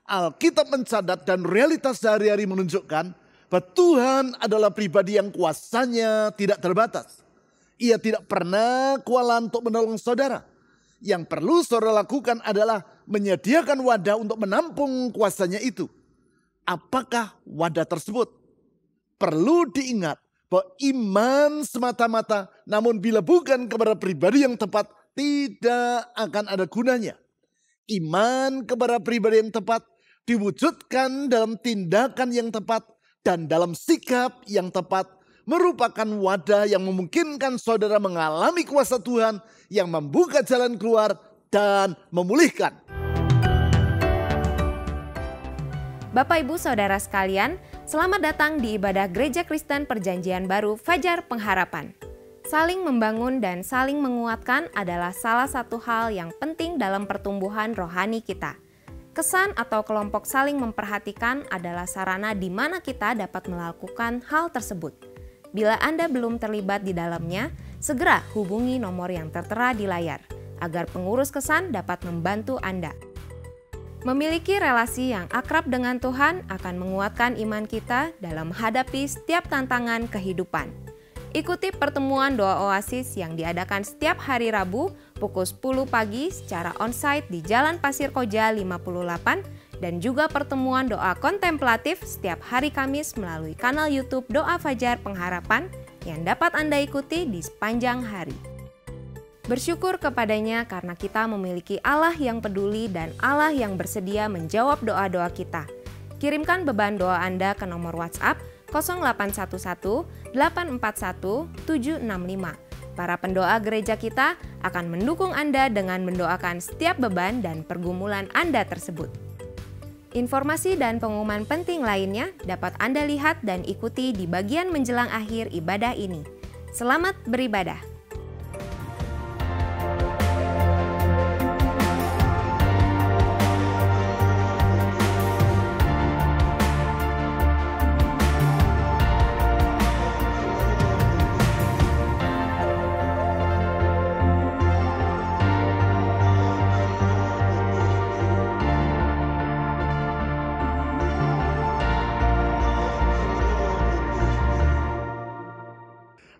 Alkitab mencatat dan realitas sehari-hari menunjukkan bahwa Tuhan adalah pribadi yang kuasanya tidak terbatas. Ia tidak pernah kewalahan untuk menolong saudara. Yang perlu saudara lakukan adalah menyediakan wadah untuk menampung kuasanya itu. Apakah wadah tersebut? Perlu diingat bahwa iman semata-mata namun bila bukan kepada pribadi yang tepat tidak akan ada gunanya. Iman kepada pribadi yang tepat diwujudkan dalam tindakan yang tepat dan dalam sikap yang tepat merupakan wadah yang memungkinkan saudara mengalami kuasa Tuhan yang membuka jalan keluar dan memulihkan. Bapak Ibu Saudara sekalian, selamat datang di ibadah Gereja Kristen Perjanjian Baru Fajar Pengharapan. Saling membangun dan saling menguatkan adalah salah satu hal yang penting dalam pertumbuhan rohani kita. Kesan atau kelompok saling memperhatikan adalah sarana di mana kita dapat melakukan hal tersebut. Bila Anda belum terlibat di dalamnya, segera hubungi nomor yang tertera di layar, agar pengurus kesan dapat membantu Anda. Memiliki relasi yang akrab dengan Tuhan akan menguatkan iman kita dalam menghadapi setiap tantangan kehidupan. Ikuti pertemuan doa oasis yang diadakan setiap hari Rabu pukul 10 pagi secara onsite di Jalan Pasir Koja 58 dan juga pertemuan doa kontemplatif setiap hari Kamis melalui kanal YouTube Doa Fajar Pengharapan yang dapat Anda ikuti di sepanjang hari. Bersyukur kepadanya karena kita memiliki Allah yang peduli dan Allah yang bersedia menjawab doa-doa kita. Kirimkan beban doa Anda ke nomor WhatsApp 0811 841 765. Para pendoa gereja kita akan mendukung Anda dengan mendoakan setiap beban dan pergumulan Anda tersebut. Informasi dan pengumuman penting lainnya dapat Anda lihat dan ikuti di bagian menjelang akhir ibadah ini. Selamat beribadah.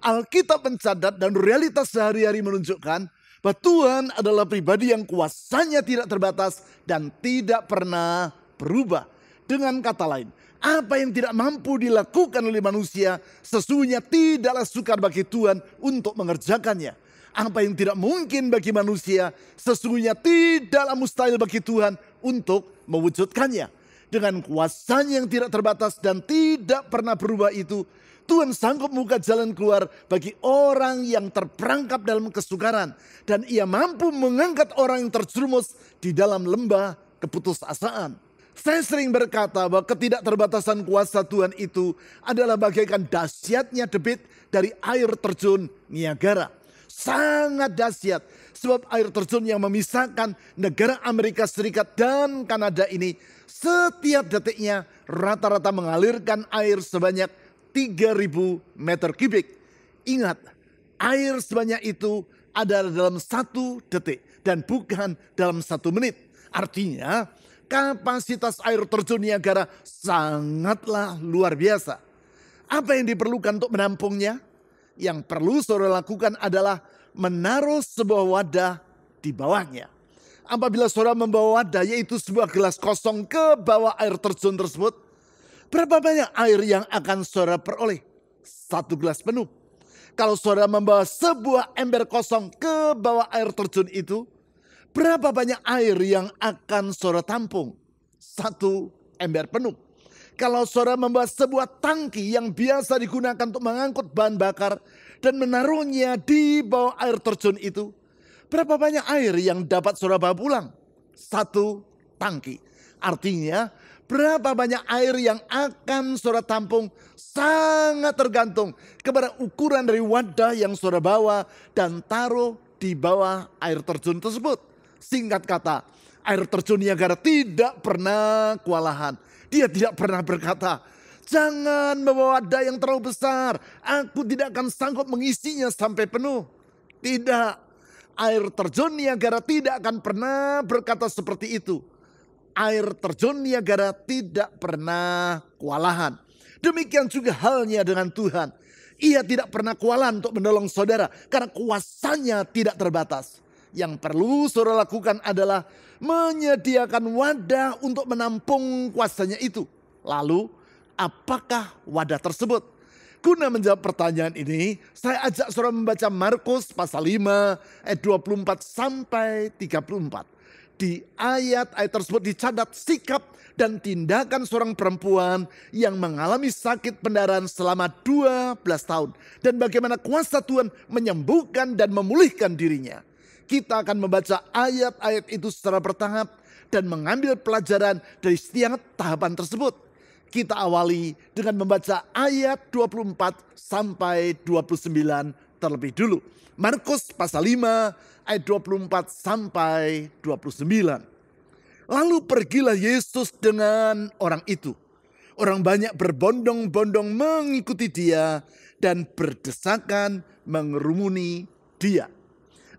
Alkitab mencatat dan realitas sehari-hari menunjukkan bahwa Tuhan adalah pribadi yang kuasanya tidak terbatas dan tidak pernah berubah. Dengan kata lain, apa yang tidak mampu dilakukan oleh manusia sesungguhnya tidaklah sukar bagi Tuhan untuk mengerjakannya. Apa yang tidak mungkin bagi manusia sesungguhnya tidaklah mustahil bagi Tuhan untuk mewujudkannya. Dengan kuasanya yang tidak terbatas dan tidak pernah berubah itu, Tuhan sanggup membuka jalan keluar bagi orang yang terperangkap dalam kesukaran. Dan ia mampu mengangkat orang yang terjerumus di dalam lembah keputusasaan. Saya sering berkata bahwa ketidakterbatasan kuasa Tuhan itu adalah bagaikan dahsyatnya debit dari air terjun Niagara. Sangat dahsyat sebab air terjun yang memisahkan negara Amerika Serikat dan Kanada ini setiap detiknya rata-rata mengalirkan air sebanyak 3.000 meter kubik. Ingat, air sebanyak itu adalah dalam 1 detik dan bukan dalam 1 menit. Artinya, kapasitas air terjun Niagara sangatlah luar biasa. Apa yang diperlukan untuk menampungnya? Yang perlu saudara lakukan adalah menaruh sebuah wadah di bawahnya. Apabila saudara membawa wadah, yaitu sebuah gelas kosong ke bawah air terjun tersebut, berapa banyak air yang akan saudara peroleh? 1 gelas penuh. Kalau saudara membawa sebuah ember kosong ke bawah air terjun itu, berapa banyak air yang akan saudara tampung? 1 ember penuh. Kalau saudara membawa sebuah tangki yang biasa digunakan untuk mengangkut bahan bakar dan menaruhnya di bawah air terjun itu, berapa banyak air yang dapat saudara bawa pulang? 1 tangki. Artinya, berapa banyak air yang akan saudara tampung sangat tergantung kepada ukuran dari wadah yang saudara bawa dan taruh di bawah air terjun tersebut. Singkat kata, air terjun Niagara tidak pernah kewalahan. Dia tidak pernah berkata, jangan membawa wadah yang terlalu besar, aku tidak akan sanggup mengisinya sampai penuh. Tidak, air terjun Niagara tidak akan pernah berkata seperti itu. Air terjun Niagara tidak pernah kewalahan. Demikian juga halnya dengan Tuhan. Ia tidak pernah kewalahan untuk menolong saudara karena kuasanya tidak terbatas. Yang perlu saudara lakukan adalah menyediakan wadah untuk menampung kuasanya itu. Lalu, apakah wadah tersebut? Guna menjawab pertanyaan ini, saya ajak saudara membaca Markus pasal 5 ayat 24 sampai 34. Di ayat-ayat tersebut dicatat sikap dan tindakan seorang perempuan yang mengalami sakit pendarahan selama 12 tahun. Dan bagaimana kuasa Tuhan menyembuhkan dan memulihkan dirinya. Kita akan membaca ayat-ayat itu secara bertahap dan mengambil pelajaran dari setiap tahapan tersebut. Kita awali dengan membaca ayat 24 sampai 29 terlebih dulu. Markus pasal 5 ayat 24 sampai 29. Lalu pergilah Yesus dengan orang itu. Orang banyak berbondong-bondong mengikuti dia dan berdesakan mengerumuni dia.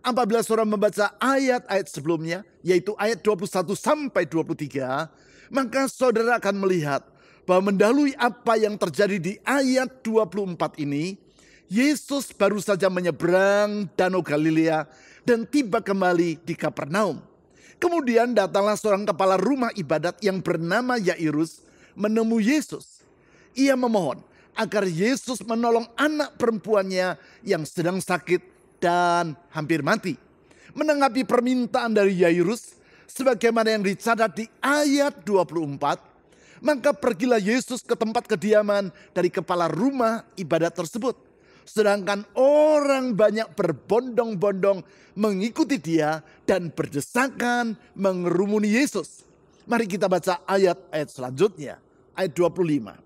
Apabila saudara membaca ayat-ayat sebelumnya, yaitu ayat 21 sampai 23, maka saudara akan melihat bahwa mendahului apa yang terjadi di ayat 24 ini, Yesus baru saja menyeberang Danau Galilea dan tiba kembali di Kapernaum. Kemudian datanglah seorang kepala rumah ibadat yang bernama Yairus menemui Yesus. Ia memohon agar Yesus menolong anak perempuannya yang sedang sakit dan hampir mati. Menanggapi permintaan dari Yairus, sebagaimana yang dicatat di ayat 24, maka pergilah Yesus ke tempat kediaman dari kepala rumah ibadat tersebut. Sedangkan orang banyak berbondong-bondong mengikuti dia dan berdesakan mengerumuni Yesus. Mari kita baca ayat-ayat selanjutnya. Ayat 25.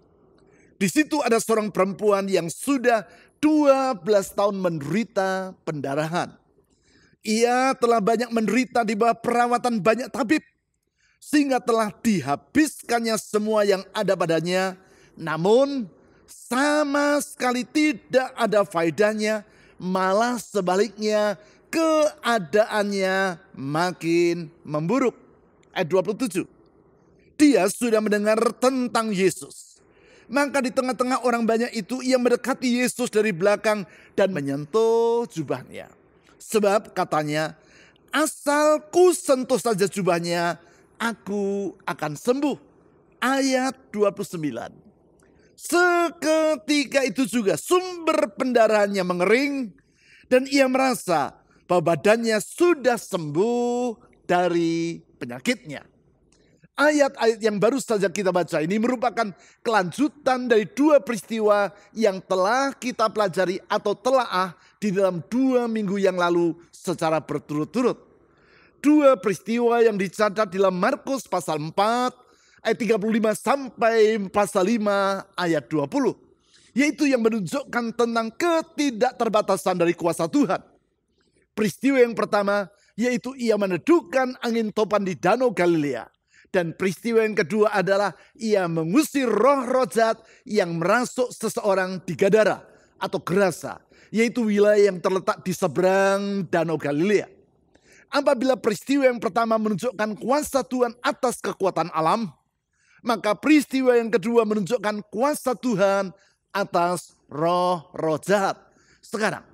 Di situ ada seorang perempuan yang sudah 12 tahun menderita pendarahan. Ia telah banyak menderita di bawah perawatan banyak tabib, sehingga telah dihabiskannya semua yang ada padanya. Namun sama sekali tidak ada faedahnya, malah sebaliknya keadaannya makin memburuk. Ayat 27. Dia sudah mendengar tentang Yesus. Maka di tengah-tengah orang banyak itu ia mendekati Yesus dari belakang dan menyentuh jubahnya. Sebab katanya, asal ku sentuh saja jubahnya, aku akan sembuh. Ayat 29. Seketika itu juga sumber pendarahannya mengering dan ia merasa bahwa badannya sudah sembuh dari penyakitnya. Ayat-ayat yang baru saja kita baca ini merupakan kelanjutan dari dua peristiwa yang telah kita pelajari atau telaah di dalam 2 minggu yang lalu secara berturut-turut. Dua peristiwa yang dicatat di dalam Markus pasal 4 ayat 35 sampai pasal 5 ayat 20. Yaitu yang menunjukkan tentang ketidakterbatasan dari kuasa Tuhan. Peristiwa yang pertama yaitu ia menedukkan angin topan di Danau Galilea. Dan peristiwa yang kedua adalah ia mengusir roh-roh jahat yang merasuk seseorang di Gadara atau Gerasa, yaitu wilayah yang terletak di seberang Danau Galilea. Apabila peristiwa yang pertama menunjukkan kuasa Tuhan atas kekuatan alam, maka peristiwa yang kedua menunjukkan kuasa Tuhan atas roh-roh jahat. Sekarang,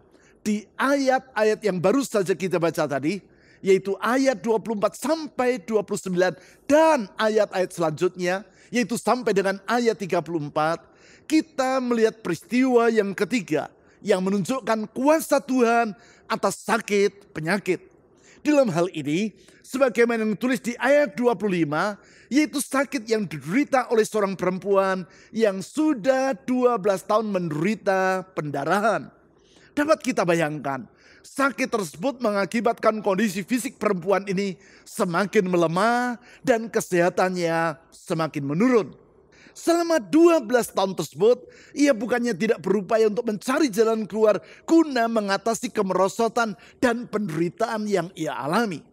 di ayat-ayat yang baru saja kita baca tadi, yaitu ayat 24 sampai 29 dan ayat-ayat selanjutnya, yaitu sampai dengan ayat 34, kita melihat peristiwa yang ketiga yang menunjukkan kuasa Tuhan atas sakit penyakit. Dalam hal ini, sebagaimana yang ditulis di ayat 25, yaitu sakit yang diderita oleh seorang perempuan yang sudah 12 tahun menderita pendarahan. Dapat kita bayangkan, sakit tersebut mengakibatkan kondisi fisik perempuan ini semakin melemah dan kesehatannya semakin menurun. Selama 12 tahun tersebut, ia bukannya tidak berupaya untuk mencari jalan keluar guna mengatasi kemerosotan dan penderitaan yang ia alami.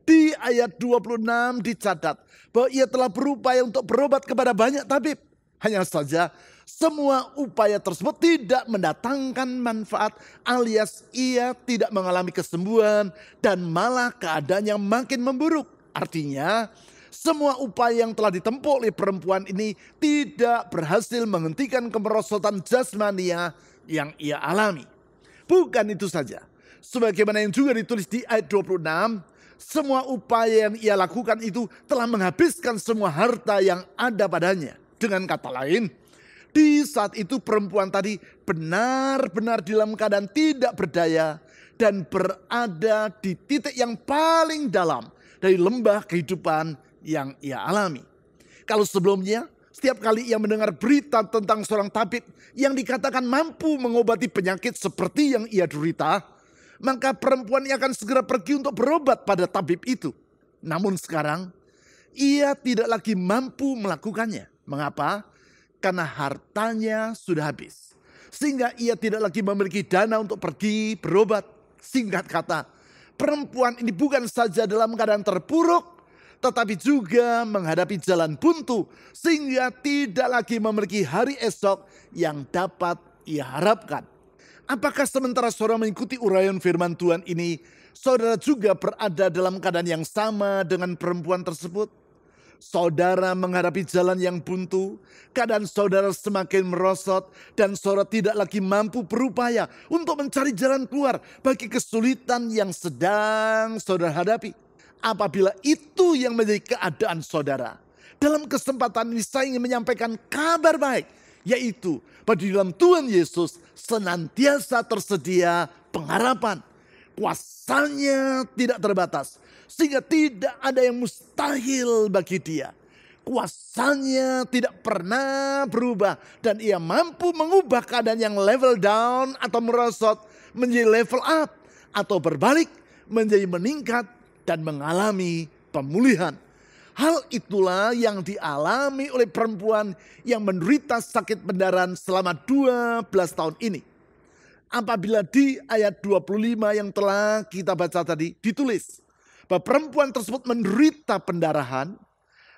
Di ayat 26 dicatat bahwa ia telah berupaya untuk berobat kepada banyak tabib. Hanya saja semua upaya tersebut tidak mendatangkan manfaat, alias ia tidak mengalami kesembuhan dan malah keadaannya makin memburuk. Artinya Semua upaya yang telah ditempuh oleh perempuan ini tidak berhasil menghentikan kemerosotan jasmania yang ia alami. Bukan itu saja. Sebagaimana yang juga ditulis di ayat 26, semua upaya yang ia lakukan itu telah menghabiskan semua harta yang ada padanya. Dengan kata lain, di saat itu perempuan tadi benar-benar dalam keadaan tidak berdaya dan berada di titik yang paling dalam dari lembah kehidupan yang ia alami. Kalau sebelumnya, setiap kali ia mendengar berita tentang seorang tabib yang dikatakan mampu mengobati penyakit seperti yang ia derita, maka perempuan ia akan segera pergi untuk berobat pada tabib itu. Namun sekarang, ia tidak lagi mampu melakukannya. Mengapa? Karena hartanya sudah habis. Sehingga ia tidak lagi memiliki dana untuk pergi berobat. Singkat kata, perempuan ini bukan saja dalam keadaan terpuruk, tetapi juga menghadapi jalan buntu sehingga tidak lagi memiliki hari esok yang dapat ia harapkan. Apakah sementara saudara mengikuti uraian firman Tuhan ini, saudara juga berada dalam keadaan yang sama dengan perempuan tersebut? Saudara menghadapi jalan yang buntu, keadaan saudara semakin merosot dan saudara tidak lagi mampu berupaya untuk mencari jalan keluar bagi kesulitan yang sedang saudara hadapi. Apabila itu yang menjadi keadaan saudara, dalam kesempatan ini saya ingin menyampaikan kabar baik, yaitu pada dalam Tuhan Yesus senantiasa tersedia pengharapan. Kuasanya tidak terbatas, sehingga tidak ada yang mustahil bagi dia. Kuasanya tidak pernah berubah dan ia mampu mengubah keadaan yang level down atau merosot menjadi level up, atau berbalik menjadi meningkat dan mengalami pemulihan. Hal itulah yang dialami oleh perempuan yang menderita sakit pendarahan selama 12 tahun ini. Apabila di ayat 25 yang telah kita baca tadi ditulis bahwa perempuan tersebut menderita pendarahan,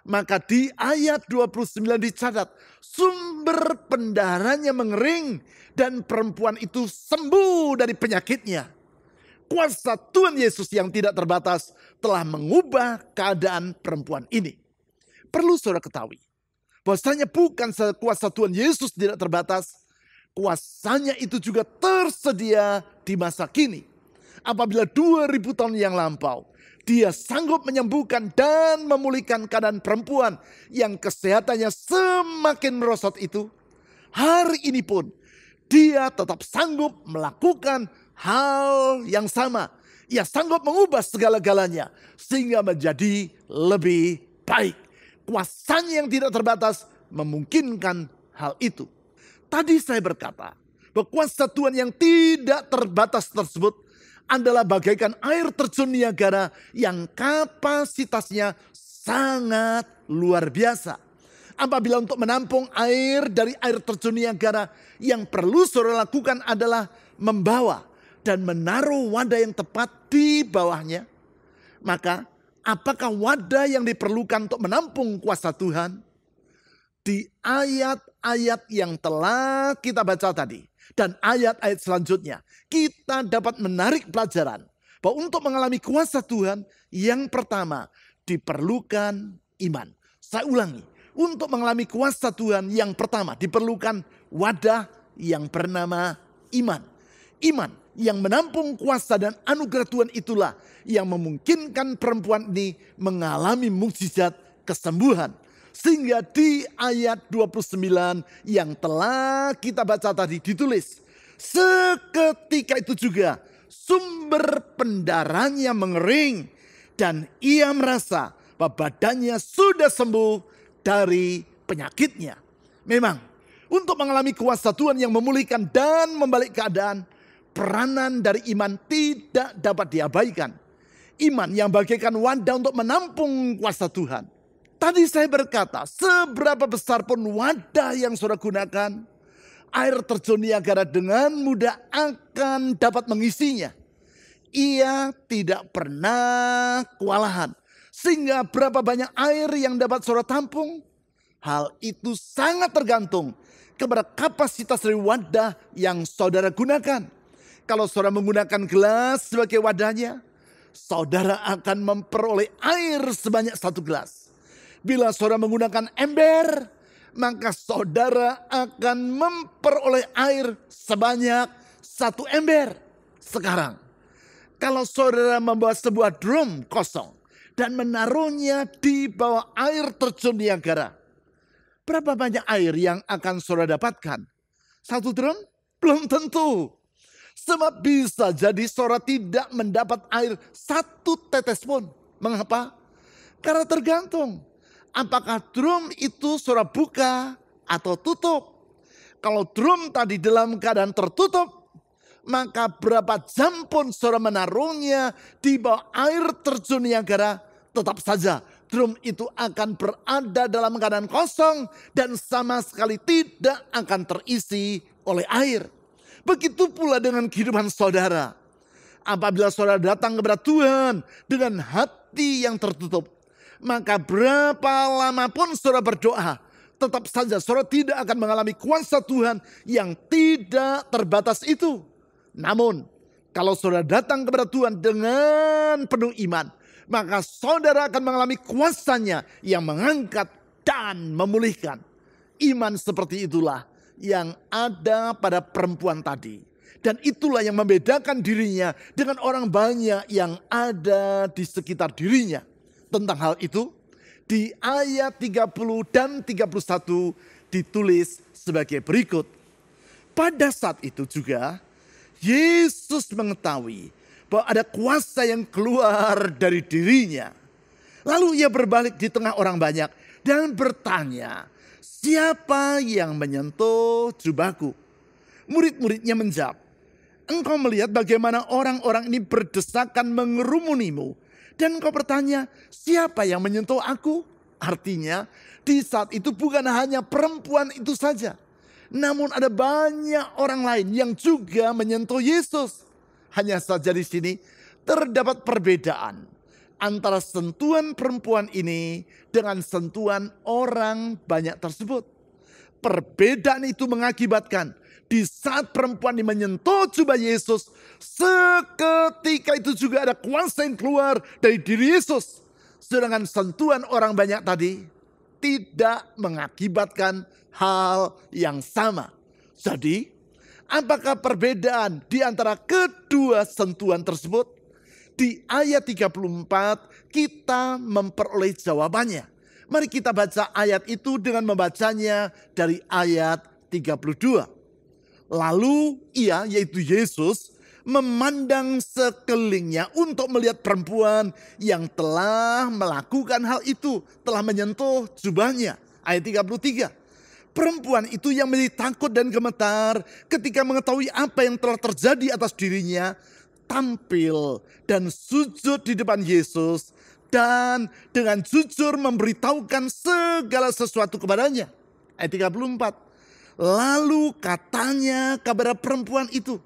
maka di ayat 29 dicatat sumber pendarahannya mengering dan perempuan itu sembuh dari penyakitnya. Kuasa Tuhan Yesus yang tidak terbatas telah mengubah keadaan perempuan ini. Perlu saudara ketahui, bahwasanya bukan kuasa Tuhan Yesus tidak terbatas, kuasanya itu juga tersedia di masa kini. Apabila 2000 tahun yang lampau, dia sanggup menyembuhkan dan memulihkan keadaan perempuan yang kesehatannya semakin merosot itu, hari ini pun dia tetap sanggup melakukan hal yang sama. Ia sanggup mengubah segala-galanya sehingga menjadi lebih baik. Kuasanya yang tidak terbatas memungkinkan hal itu. Tadi saya berkata bahwa kuasa Tuhan yang tidak terbatas tersebut adalah bagaikan air terjun Niagara yang kapasitasnya sangat luar biasa. Apabila untuk menampung air dari air terjun Niagara, yang perlu saudara lakukan adalah membawa dan menaruh wadah yang tepat di bawahnya. Maka apakah wadah yang diperlukan untuk menampung kuasa Tuhan? Di ayat-ayat yang telah kita baca tadi dan ayat-ayat selanjutnya, kita dapat menarik pelajaran bahwa untuk mengalami kuasa Tuhan, yang pertama diperlukan iman. Saya ulangi, untuk mengalami kuasa Tuhan yang pertama diperlukan wadah yang bernama iman. Iman yang menampung kuasa dan anugerah Tuhan itulah yang memungkinkan perempuan ini mengalami mukjizat kesembuhan. Sehingga di ayat 29 yang telah kita baca tadi ditulis, seketika itu juga sumber pendarahannya mengering dan ia merasa bahwa badannya sudah sembuh dari penyakitnya. Memang untuk mengalami kuasa Tuhan yang memulihkan dan membalik keadaan, peranan dari iman tidak dapat diabaikan. Iman yang bagaikan wadah untuk menampung kuasa Tuhan. Tadi saya berkata, seberapa besar pun wadah yang saudara gunakan, air terjun Niagara dengan mudah akan dapat mengisinya. Ia tidak pernah kewalahan. Sehingga berapa banyak air yang dapat saudara tampung, hal itu sangat tergantung kepada kapasitas dari wadah yang saudara gunakan. Kalau saudara menggunakan gelas sebagai wadahnya, saudara akan memperoleh air sebanyak 1 gelas. Bila saudara menggunakan ember, maka saudara akan memperoleh air sebanyak 1 ember. Sekarang, kalau saudara membawa sebuah drum kosong dan menaruhnya di bawah air terjun Niagara, berapa banyak air yang akan saudara dapatkan? 1 drum? Belum tentu. Sebab bisa jadi saudara tidak mendapat air 1 tetes pun. Mengapa? Karena tergantung. Apakah drum itu saudara buka atau tutup? Kalau drum tadi dalam keadaan tertutup, maka berapa jam pun saudara menaruhnya di bawah air terjun Niagara, tetap saja drum itu akan berada dalam keadaan kosong dan sama sekali tidak akan terisi oleh air. Begitu pula dengan kehidupan saudara. Apabila saudara datang kepada Tuhan dengan hati yang tertutup, maka berapa lama pun saudara berdoa, tetap saja saudara tidak akan mengalami kuasa Tuhan yang tidak terbatas itu. Namun, kalau saudara datang kepada Tuhan dengan penuh iman, maka saudara akan mengalami kuasanya yang mengangkat dan memulihkan. Iman seperti itulah yang ada pada perempuan tadi. Dan itulah yang membedakan dirinya dengan orang banyak yang ada di sekitar dirinya. Tentang hal itu, di ayat 30 dan 31 ditulis sebagai berikut. Pada saat itu juga, Yesus mengetahui bahwa ada kuasa yang keluar dari dirinya. Lalu ia berbalik di tengah orang banyak dan bertanya, siapa yang menyentuh jubahku? Murid-muridnya menjawab, engkau melihat bagaimana orang-orang ini berdesakan mengerumunimu. Dan engkau bertanya, siapa yang menyentuh aku? Artinya, di saat itu bukan hanya perempuan itu saja. Namun ada banyak orang lain yang juga menyentuh Yesus. Hanya saja di sini terdapat perbedaan antara sentuhan perempuan ini dengan sentuhan orang banyak tersebut. Perbedaan itu mengakibatkan di saat perempuan ini menyentuh jubah Yesus, seketika itu juga ada kuasa yang keluar dari diri Yesus. Sedangkan sentuhan orang banyak tadi tidak mengakibatkan hal yang sama. Jadi, apakah perbedaan di antara kedua sentuhan tersebut? Di ayat 34 kita memperoleh jawabannya. Mari kita baca ayat itu dengan membacanya dari ayat 32. Lalu ia, yaitu Yesus, memandang sekelilingnya untuk melihat perempuan yang telah melakukan hal itu, telah menyentuh jubahnya. Ayat 33. Perempuan itu yang menjadi takut dan gemetar ketika mengetahui apa yang telah terjadi atas dirinya, tampil dan sujud di depan Yesus dan dengan jujur memberitahukan segala sesuatu kepadanya. Ayat 34. Lalu katanya kepada perempuan itu.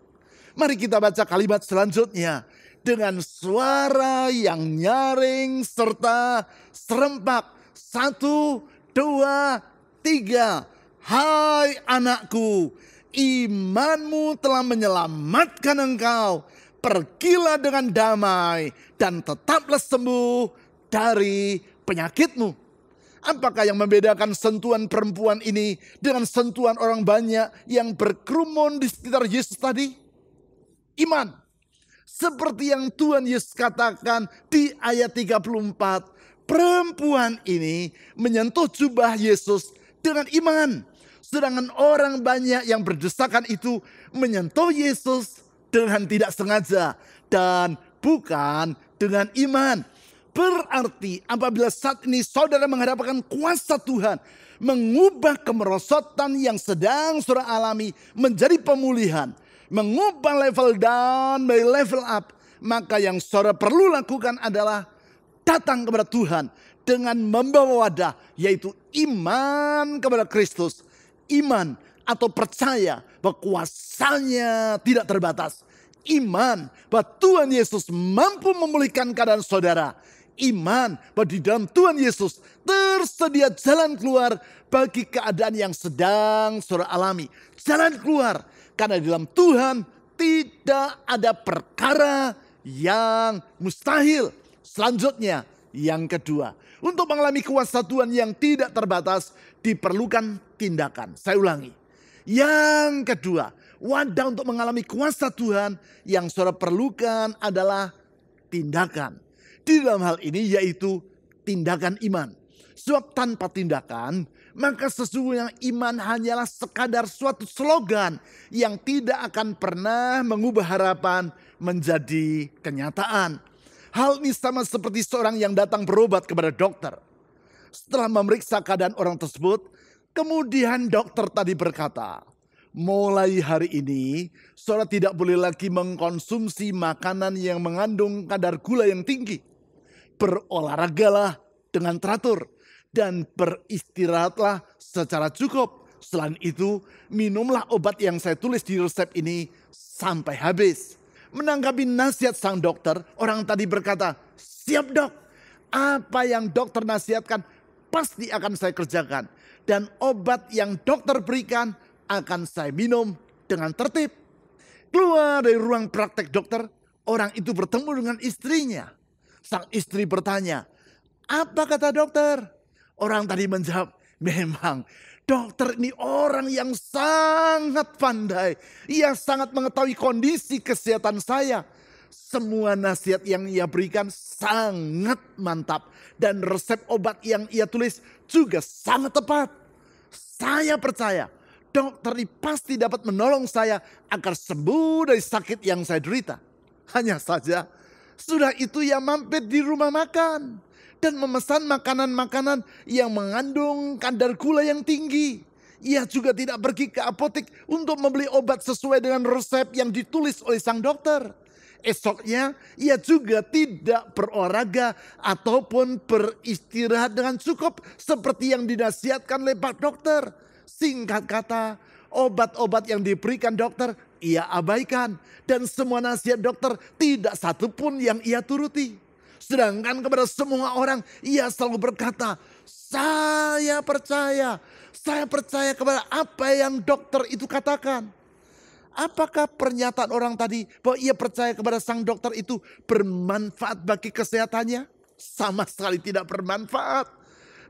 Mari kita baca kalimat selanjutnya dengan suara yang nyaring serta serempak. 1, 2, 3. Hai anakku, imanmu telah menyelamatkan engkau. Pergilah dengan damai dan tetaplah sembuh dari penyakitmu. Apakah yang membedakan sentuhan perempuan ini dengan sentuhan orang banyak yang berkerumun di sekitar Yesus tadi? Iman. Seperti yang Tuhan Yesus katakan di ayat 34. Perempuan ini menyentuh jubah Yesus dengan iman. Sedangkan orang banyak yang berdesakan itu menyentuh Yesus dengan tidak sengaja dan bukan dengan iman. Berarti apabila saat ini saudara menghadapkan kuasa Tuhan, mengubah kemerosotan yang sedang saudara alami menjadi pemulihan, mengubah level down menjadi level up, maka yang saudara perlu lakukan adalah datang kepada Tuhan dengan membawa wadah, yaitu iman kepada Kristus. Iman atau percaya bahwa kuasanya tidak terbatas. Iman bahwa Tuhan Yesus mampu memulihkan keadaan saudara. Iman bahwa di dalam Tuhan Yesus tersedia jalan keluar bagi keadaan yang sedang saudara alami. Jalan keluar karena di dalam Tuhan tidak ada perkara yang mustahil. Selanjutnya Yang kedua, untuk mengalami kuasa Tuhan yang tidak terbatas diperlukan tindakan. Saya ulangi. Yang kedua, wadah untuk mengalami kuasa Tuhan yang saudara perlukan adalah tindakan. Di dalam hal ini yaitu tindakan iman. Sebab tanpa tindakan, maka sesungguhnya iman hanyalah sekadar suatu slogan yang tidak akan pernah mengubah harapan menjadi kenyataan. Hal ini sama seperti seorang yang datang berobat kepada dokter. Setelah memeriksa keadaan orang tersebut, kemudian dokter tadi berkata, mulai hari ini saudara tidak boleh lagi mengkonsumsi makanan yang mengandung kadar gula yang tinggi. Berolahragalah dengan teratur dan beristirahatlah secara cukup. Selain itu, minumlah obat yang saya tulis di resep ini sampai habis. Menanggapi nasihat sang dokter, orang tadi berkata, siap dok, apa yang dokter nasihatkan pasti akan saya kerjakan. Dan obat yang dokter berikan akan saya minum dengan tertib. Keluar dari ruang praktek dokter, orang itu bertemu dengan istrinya. Sang istri bertanya, apa kata dokter? Orang tadi menjawab, memang dokter ini orang yang sangat pandai. Ia sangat mengetahui kondisi kesehatan saya. Semua nasihat yang ia berikan sangat mantap. Dan resep obat yang ia tulis juga sangat tepat. Saya percaya dokter ini pasti dapat menolong saya agar sembuh dari sakit yang saya derita. Hanya saja sudah itu ia mampir di rumah makan dan memesan makanan-makanan yang mengandung kadar gula yang tinggi. Ia juga tidak pergi ke apotek untuk membeli obat sesuai dengan resep yang ditulis oleh sang dokter. Esoknya ia juga tidak berolahraga ataupun beristirahat dengan cukup seperti yang dinasihatkan oleh Pak Dokter. Singkat kata, obat-obat yang diberikan dokter ia abaikan dan semua nasihat dokter tidak satu pun yang ia turuti. Sedangkan kepada semua orang ia selalu berkata, saya percaya kepada apa yang dokter itu katakan. Apakah pernyataan orang tadi bahwa ia percaya kepada sang dokter itu bermanfaat bagi kesehatannya? Sama sekali tidak bermanfaat.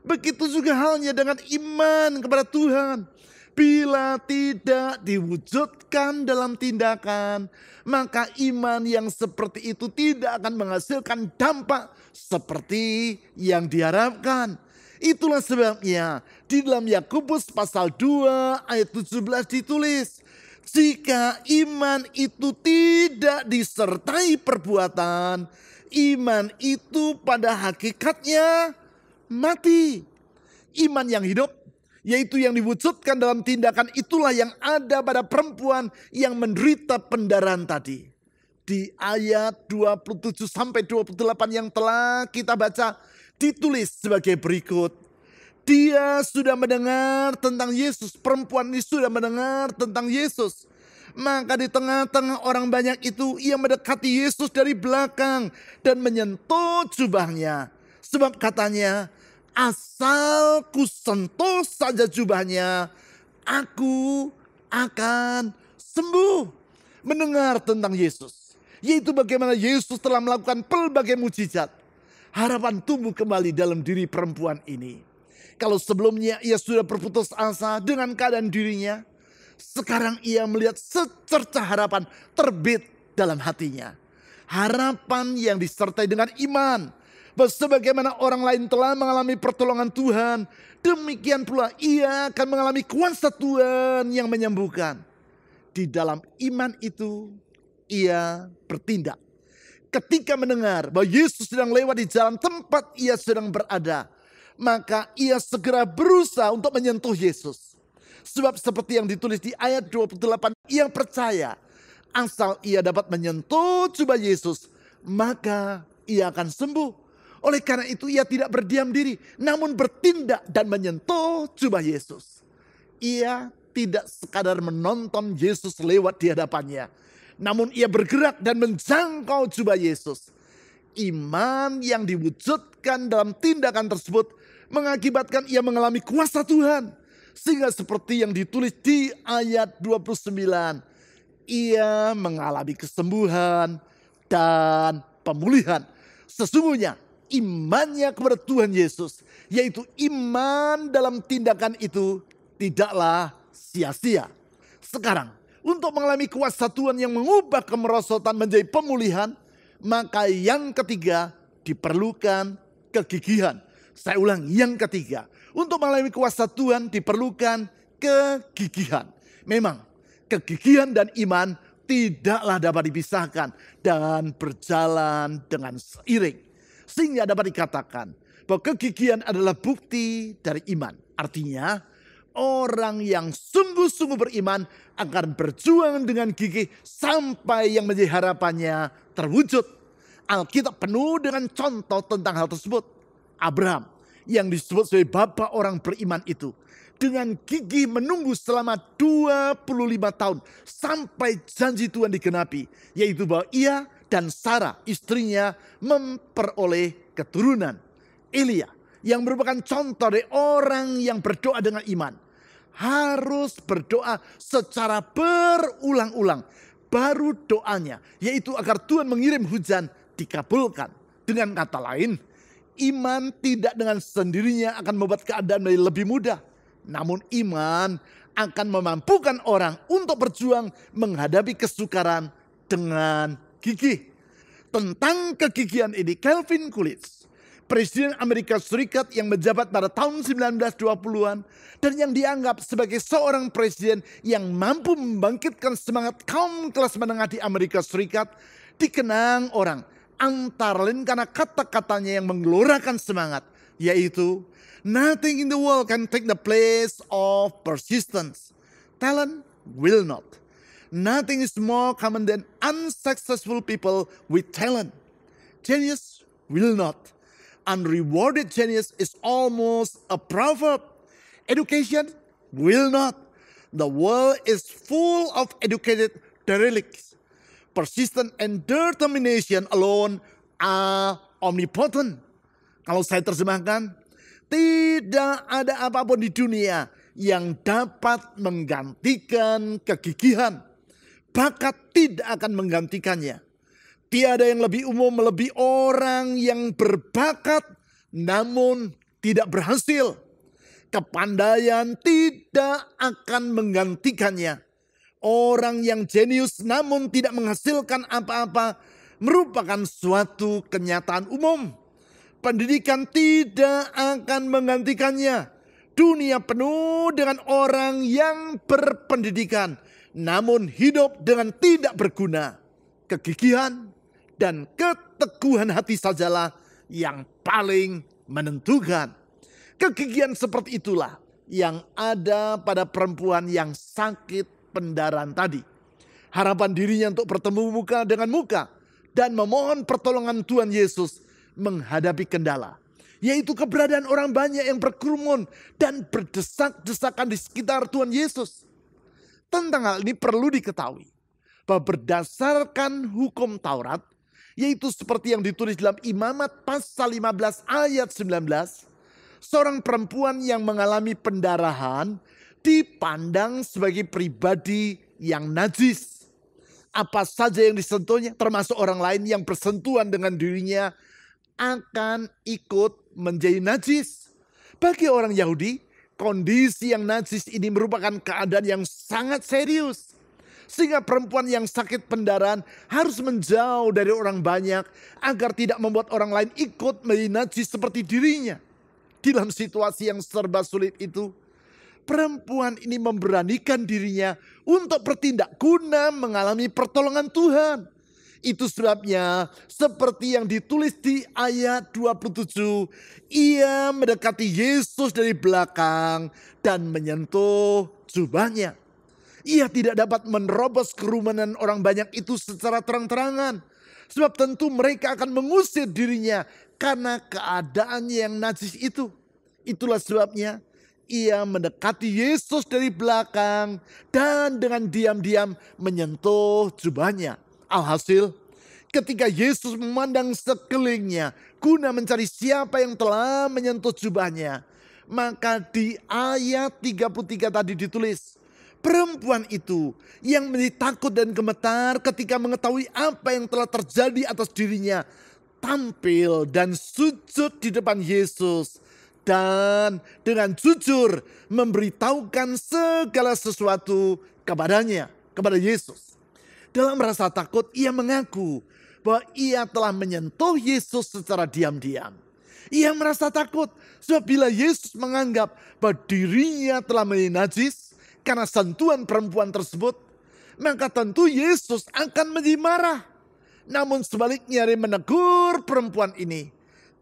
Begitu juga halnya dengan iman kepada Tuhan. Bila tidak diwujudkan dalam tindakan, maka iman yang seperti itu tidak akan menghasilkan dampak seperti yang diharapkan. Itulah sebabnya di dalam Yakobus pasal 2 ayat 17 ditulis, jika iman itu tidak disertai perbuatan, iman itu pada hakikatnya mati. Iman yang hidup, yaitu yang diwujudkan dalam tindakan, itulah yang ada pada perempuan yang menderita pendarahan tadi. Di ayat 27 sampai 28 yang telah kita baca ditulis sebagai berikut. Dia sudah mendengar tentang Yesus. Perempuan ini sudah mendengar tentang Yesus. Maka di tengah-tengah orang banyak itu ia mendekati Yesus dari belakang dan menyentuh jubahnya. Sebab katanya, asal ku sentuh saja jubahnya, aku akan sembuh. Mendengar tentang Yesus, yaitu bagaimana Yesus telah melakukan pelbagai mujizat. Harapan tumbuh kembali dalam diri perempuan ini. Kalau sebelumnya ia sudah berputus asa dengan keadaan dirinya, sekarang ia melihat secercah harapan terbit dalam hatinya. Harapan yang disertai dengan iman. Sebagaimana orang lain telah mengalami pertolongan Tuhan, demikian pula ia akan mengalami kuasa Tuhan yang menyembuhkan. Di dalam iman itu ia bertindak. Ketika mendengar bahwa Yesus sedang lewat di jalan tempat ia sedang berada, maka ia segera berusaha untuk menyentuh Yesus. Sebab seperti yang ditulis di ayat 28, ia percaya asal ia dapat menyentuh jubah Yesus, maka ia akan sembuh. Oleh karena itu ia tidak berdiam diri, namun bertindak dan menyentuh jubah Yesus. Ia tidak sekadar menonton Yesus lewat di hadapannya, namun ia bergerak dan menjangkau jubah Yesus. Iman yang diwujudkan dalam tindakan tersebut mengakibatkan ia mengalami kuasa Tuhan. Sehingga seperti yang ditulis di ayat 29, ia mengalami kesembuhan dan pemulihan. Sesungguhnya imannya kepada Tuhan Yesus, yaitu iman dalam tindakan itu, tidaklah sia-sia. Sekarang, untuk mengalami kuasa Tuhan yang mengubah kemerosotan menjadi pemulihan, maka yang ketiga diperlukan kegigihan. Saya ulang, yang ketiga, untuk mengalami kuasa Tuhan diperlukan kegigihan. Memang kegigihan dan iman tidaklah dapat dipisahkan dan berjalan dengan seiring. Sehingga dapat dikatakan bahwa kegigihan adalah bukti dari iman. Artinya orang yang sungguh-sungguh beriman akan berjuang dengan gigih sampai yang menjadi harapannya terwujud. Alkitab penuh dengan contoh tentang hal tersebut. Abraham yang disebut sebagai bapak orang beriman itu dengan gigih menunggu selama 25 tahun sampai janji Tuhan digenapi, yaitu bahwa ia dan Sarah istrinya memperoleh keturunan. Elia yang merupakan contoh dari orang yang berdoa dengan iman harus berdoa secara berulang-ulang. Baru doanya, yaitu agar Tuhan mengirim hujan, dikabulkan. Dengan kata lain, iman tidak dengan sendirinya akan membuat keadaan menjadi lebih mudah. Namun iman akan memampukan orang untuk berjuang menghadapi kesukaran dengan gigih. Tentang kegigihan ini, Calvin Coolidge, Presiden Amerika Serikat yang menjabat pada tahun 1920-an dan yang dianggap sebagai seorang presiden yang mampu membangkitkan semangat kaum kelas menengah di Amerika Serikat, dikenang orang antara lain karena kata-katanya yang menggelorakan semangat, yaitu nothing in the world can take the place of persistence. Talent will not. Nothing is more common than unsuccessful people with talent. Genius will not. Unrewarded genius is almost a proverb. Education will not. The world is full of educated derelicts. Persistence and determination alone are omnipotent. Kalau saya terjemahkan, tidak ada apapun di dunia yang dapat menggantikan kegigihan. Bakat tidak akan menggantikannya. Tiada yang lebih umum melebihi orang yang berbakat namun tidak berhasil. Kepandaian tidak akan menggantikannya. Orang yang jenius namun tidak menghasilkan apa-apa merupakan suatu kenyataan umum. Pendidikan tidak akan menggantikannya. Dunia penuh dengan orang yang berpendidikan namun hidup dengan tidak berguna. Kegigihan dan keteguhan hati sajalah yang paling menentukan. Kegigihan seperti itulah yang ada pada perempuan yang sakit pendarahan tadi. Harapan dirinya untuk bertemu muka dengan muka dan memohon pertolongan Tuhan Yesus menghadapi kendala, yaitu keberadaan orang banyak yang berkerumun dan berdesak-desakan di sekitar Tuhan Yesus. Tentang hal ini perlu diketahui bahwa berdasarkan hukum Taurat, yaitu seperti yang ditulis dalam Imamat pasal 15 ayat 19, seorang perempuan yang mengalami pendarahan dipandang sebagai pribadi yang najis. Apa saja yang disentuhnya, termasuk orang lain yang bersentuhan dengan dirinya, akan ikut menjadi najis. Bagi orang Yahudi, kondisi yang najis ini merupakan keadaan yang sangat serius. Sehingga perempuan yang sakit pendarahan harus menjauh dari orang banyak agar tidak membuat orang lain ikut menjadi najis seperti dirinya. Dalam situasi yang serba sulit itu, perempuan ini memberanikan dirinya untuk bertindak guna mengalami pertolongan Tuhan. Itu sebabnya seperti yang ditulis di ayat 27, ia mendekati Yesus dari belakang dan menyentuh jubahnya. Ia tidak dapat menerobos kerumunan orang banyak itu secara terang-terangan. Sebab tentu mereka akan mengusir dirinya karena keadaannya yang najis itu. Itulah sebabnya ia mendekati Yesus dari belakang dan dengan diam-diam menyentuh jubahnya. Alhasil, ketika Yesus memandang sekelilingnya guna mencari siapa yang telah menyentuh jubahnya, maka di ayat 33 tadi ditulis, perempuan itu yang menjadi takut dan gemetar ketika mengetahui apa yang telah terjadi atas dirinya, tampil dan sujud di depan Yesus dan dengan jujur memberitahukan segala sesuatu kepadanya, kepada Yesus. Dalam rasa takut ia mengaku bahwa ia telah menyentuh Yesus secara diam-diam. Ia merasa takut sebab bila Yesus menganggap bahwa dirinya telah najis karena sentuhan perempuan tersebut, maka tentu Yesus akan menjadi marah. Namun sebaliknya dia menegur perempuan ini.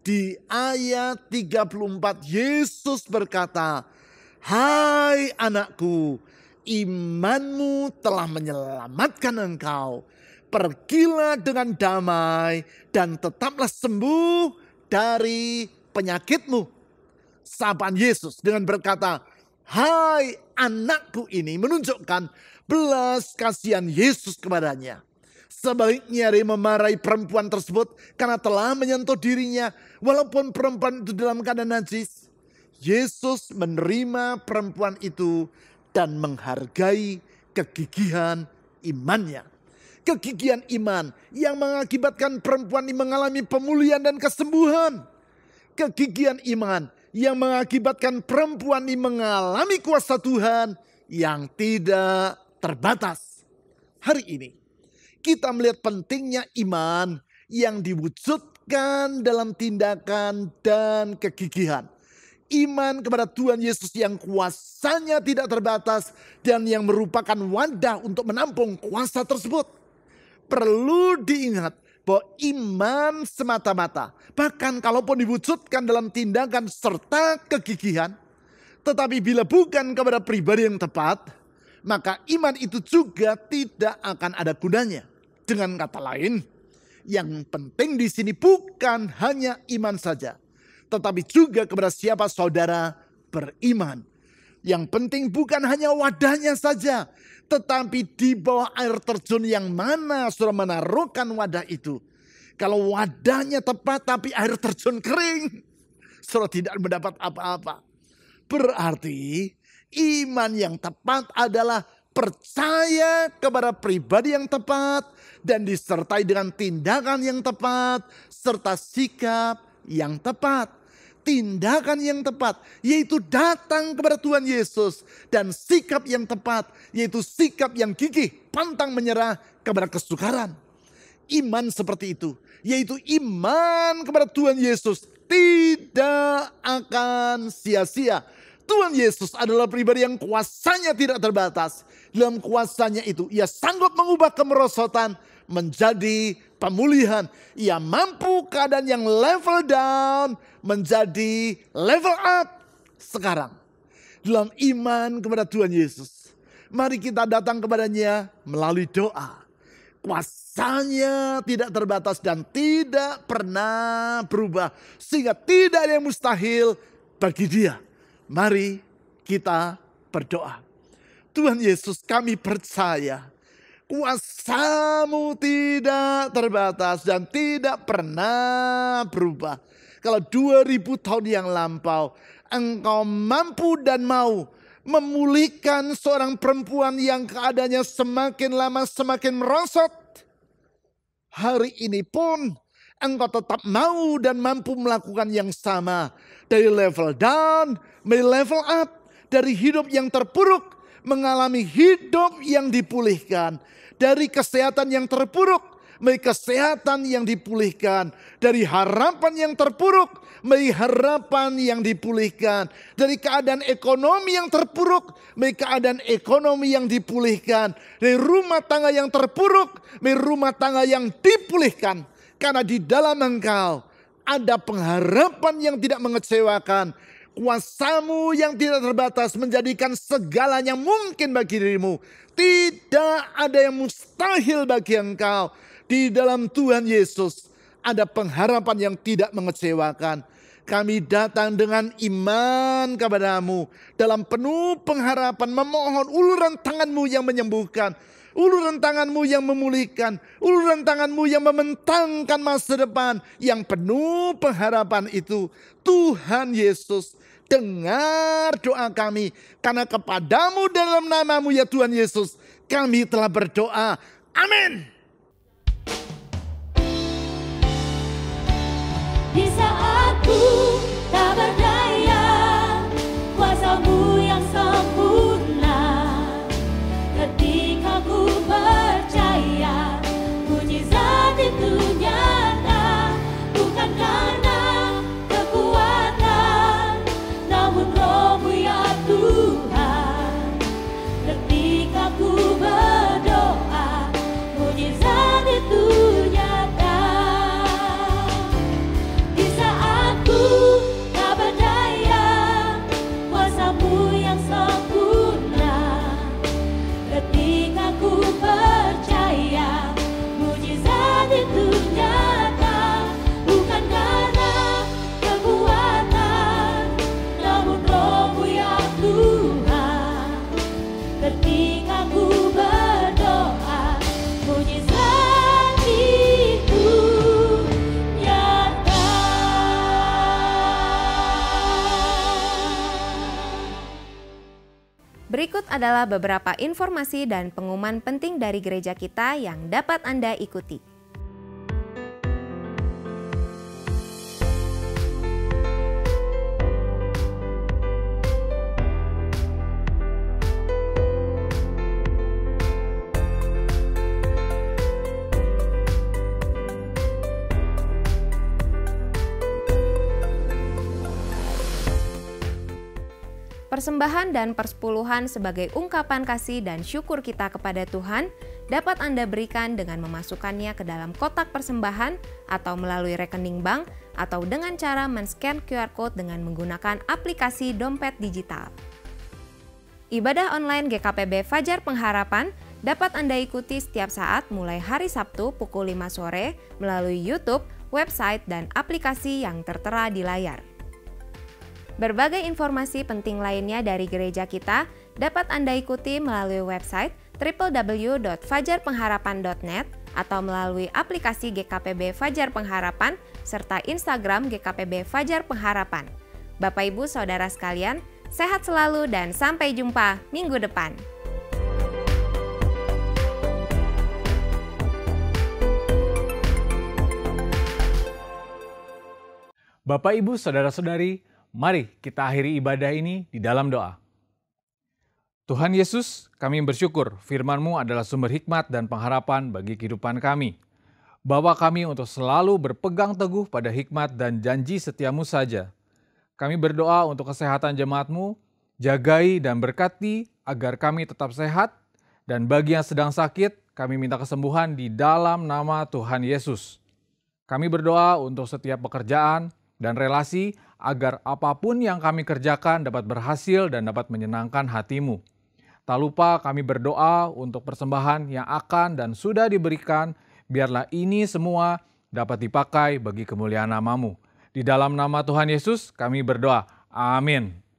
Di ayat 34 Yesus berkata, "Hai anakku, imanmu telah menyelamatkan engkau. Pergilah dengan damai dan tetaplah sembuh dari penyakitmu." Sapaan Yesus dengan berkata, "Hai anakku" ini menunjukkan belas kasihan Yesus kepadanya. Sebaliknya dia memarahi perempuan tersebut karena telah menyentuh dirinya walaupun perempuan itu dalam keadaan najis. Yesus menerima perempuan itu dan menghargai kegigihan imannya. Kegigihan iman yang mengakibatkan perempuan ini mengalami pemulihan dan kesembuhan. Kegigihan iman yang mengakibatkan perempuan ini mengalami kuasa Tuhan yang tidak terbatas. Hari ini kita melihat pentingnya iman yang diwujudkan dalam tindakan dan kegigihan. Iman kepada Tuhan Yesus yang kuasanya tidak terbatas dan yang merupakan wadah untuk menampung kuasa tersebut. Perlu diingat bahwa iman semata-mata, bahkan kalaupun diwujudkan dalam tindakan serta kegigihan, tetapi bila bukan kepada pribadi yang tepat, maka iman itu juga tidak akan ada gunanya. Dengan kata lain, yang penting di sini bukan hanya iman saja, tetapi juga kepada siapa saudara beriman. Yang penting bukan hanya wadahnya saja, tetapi di bawah air terjun yang mana saudara menaruhkan wadah itu. Kalau wadahnya tepat tapi air terjun kering, saudara tidak mendapat apa-apa. Berarti iman yang tepat adalah percaya kepada pribadi yang tepat dan disertai dengan tindakan yang tepat serta sikap yang tepat. Tindakan yang tepat yaitu datang kepada Tuhan Yesus, dan sikap yang tepat yaitu sikap yang gigih, pantang menyerah kepada kesukaran. Iman seperti itu yaitu iman kepada Tuhan Yesus tidak akan sia-sia. Tuhan Yesus adalah pribadi yang kuasanya tidak terbatas. Dalam kuasanya itu ia sanggup mengubah kemerosotan menjadi pemulihan. Ia mampu keadaan yang level down menjadi level up sekarang. Dalam iman kepada Tuhan Yesus, mari kita datang kepadanya melalui doa. Kuasanya tidak terbatas dan tidak pernah berubah, sehingga tidak ada yang mustahil bagi dia. Mari kita berdoa. Tuhan Yesus, kami percaya kuasa-Mu tidak terbatas dan tidak pernah berubah. Kalau 2000 tahun yang lampau Engkau mampu dan mau memulihkan seorang perempuan yang keadaannya semakin lama semakin merosot, hari ini pun Engkau tetap mau dan mampu melakukan yang sama. Dari level down menjadi level up, dari hidup yang terpuruk mengalami hidup yang dipulihkan, dari kesehatan yang terpuruk menjadi kesehatan yang dipulihkan, dari harapan yang terpuruk menjadi harapan yang dipulihkan, dari keadaan ekonomi yang terpuruk menjadi keadaan ekonomi yang dipulihkan, dari rumah tangga yang terpuruk menjadi rumah tangga yang dipulihkan. Karena di dalam Engkau ada pengharapan yang tidak mengecewakan. Kuasa-Mu yang tidak terbatas menjadikan segalanya mungkin bagi dirimu. Tidak ada yang mustahil bagi Engkau. Di dalam Tuhan Yesus ada pengharapan yang tidak mengecewakan. Kami datang dengan iman kepada-Mu dalam penuh pengharapan, memohon uluran tangan-Mu yang menyembuhkan, uluran tangan-Mu yang memulihkan, uluran tangan-Mu yang membentangkan masa depan yang penuh pengharapan itu. Tuhan Yesus, dengar doa kami, karena kepada-Mu dalam nama-Mu ya Tuhan Yesus kami telah berdoa. Amin. Berikut adalah beberapa informasi dan pengumuman penting dari gereja kita yang dapat Anda ikuti. Persembahan dan persepuluhan sebagai ungkapan kasih dan syukur kita kepada Tuhan dapat Anda berikan dengan memasukkannya ke dalam kotak persembahan atau melalui rekening bank atau dengan cara men-scan QR Code dengan menggunakan aplikasi dompet digital. Ibadah online GKPB Fajar Pengharapan dapat Anda ikuti setiap saat mulai hari Sabtu pukul 5 sore melalui YouTube, website, dan aplikasi yang tertera di layar. Berbagai informasi penting lainnya dari gereja kita dapat Anda ikuti melalui website www.fajarpengharapan.net atau melalui aplikasi GKPB Fajar Pengharapan serta Instagram GKPB Fajar Pengharapan. Bapak Ibu Saudara sekalian, sehat selalu dan sampai jumpa minggu depan. Bapak, Ibu, Saudara-saudari, mari kita akhiri ibadah ini di dalam doa. Tuhan Yesus, kami bersyukur firman-Mu adalah sumber hikmat dan pengharapan bagi kehidupan kami. Bawa kami untuk selalu berpegang teguh pada hikmat dan janji setia-Mu saja. Kami berdoa untuk kesehatan jemaat-Mu, jagai dan berkati agar kami tetap sehat, dan bagi yang sedang sakit, kami minta kesembuhan di dalam nama Tuhan Yesus. Kami berdoa untuk setiap pekerjaan dan relasi agar apapun yang kami kerjakan dapat berhasil dan dapat menyenangkan hati-Mu. Tak lupa kami berdoa untuk persembahan yang akan dan sudah diberikan, biarlah ini semua dapat dipakai bagi kemuliaan nama-Mu. Di dalam nama Tuhan Yesus kami berdoa. Amin.